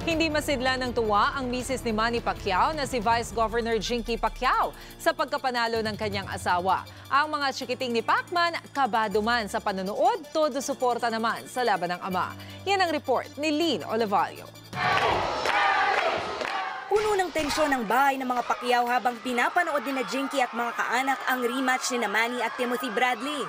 Hindi masidla ng tuwa ang misis ni Manny Pacquiao na si Vice Governor Jinky Pacquiao sa pagkapanalo ng kanyang asawa. Ang mga tsikiting ni Pacman, kabado man sa panonood, todo suporta naman sa laban ng ama. Yan ang report ni Lynn Olivario. Puno ng tensyon ng bahay ng mga Pacquiao habang pinapanood ni na Jinky at mga kaanak ang rematch ni Manny at Timothy Bradley.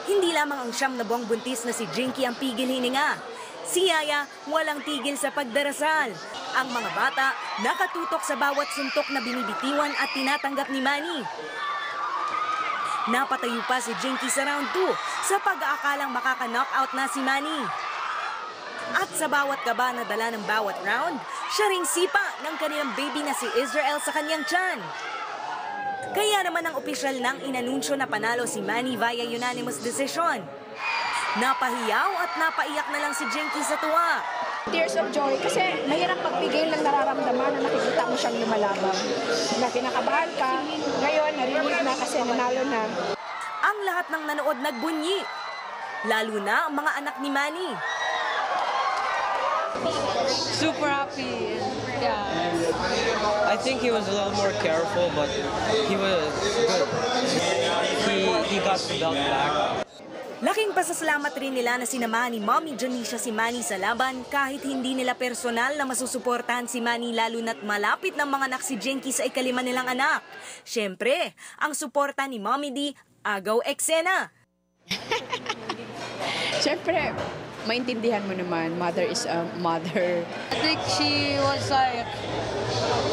Hindi lamang ang 9 na buwang buntis na si Jinky ang pigil hininga. Si Yaya walang tigil sa pagdarasal. Ang mga bata nakatutok sa bawat suntok na binibitiwan at tinatanggap ni Manny. Napatayo pa si Jinky sa round 2 sa pag-aakalang makaka-knockout na si Manny. At sa bawat kaba na dala ng bawat round, siya ring sipa ng kanilang baby na si Israel sa kanyang tiyan. Kaya naman ang opisyal nang inanunsyo na panalo si Manny via unanimous decision. Napahiyaw at napaiyak na lang si Jinky sa tuwa. Tears of joy kasi mahirap pagpigil ng nararamdaman na nakikita mo siyang lumalaban. Na kinakabahan ka, ngayon narinig na kasi nanalo na. Ang lahat ng nanood nagbunyi, lalo na ang mga anak ni Manny. Super happy. Yeah. I think he was a little more careful, but he was good. He got the belt back. Laking pasasalamat rin nila na sinamahan ni Mommy Jonicia si Manny sa laban kahit hindi nila personal na masusuportahan si Manny lalo na't malapit ng mga anak si Jinky sa ika-5 nilang anak. Siyempre, ang suporta ni Mommy D, agaw eksena. Siyempre, maintindihan mo naman, mother is a mother. I think she was like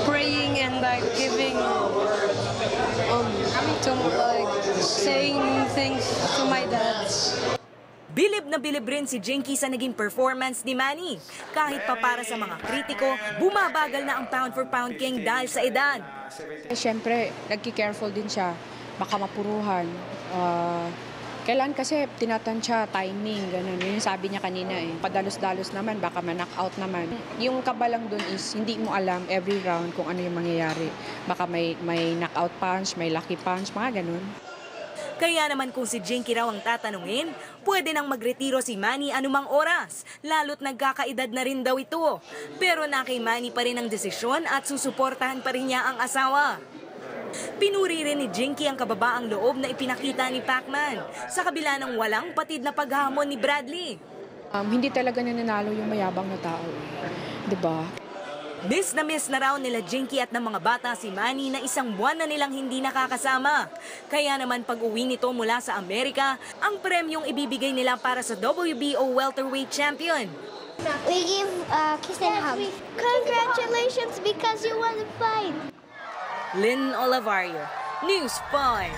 praying and like giving to like saying things to my dad. Bilib na bilib rin si Jinky sa naging performance ni Manny. Kahit pa para sa mga kritiko, bumabagal na ang pound for pound king dahil sa edad. Siyempre, nagki-careful din siya, baka mapuruhan. Kailan kasi tinatansya, timing, gano'n. Yun yung sabi niya kanina eh. Padalos-dalos naman, baka ma-knockout naman. Yung kabalang dun is, hindi mo alam every round kung ano yung mangyayari. Baka may knockout punch, may lucky punch, mga gano'n. Kaya naman kung si Jinky raw ang tatanungin, pwede nang magretiro si Manny anumang oras, lalo't nagkakaedad na rin daw ito. Pero na kay Manny pa rin ang desisyon at susuportahan pa rin niya ang asawa. Pinuri rin ni Jinky ang kababaang loob na ipinakita ni Pacman sa kabila ng walang patid na paghamon ni Bradley. Hindi talaga nananalo yung mayabang na tao. Diba? Miss na raw nila Jinky at ng mga bata si Manny na 1 buwan na nilang hindi nakakasama. Kaya naman pag-uwi nito mula sa Amerika, ang premyong ibibigay nila para sa WBO welterweight champion. We give kiss and hug. Congratulations because you won the fight. Lynn Olivario, News 5.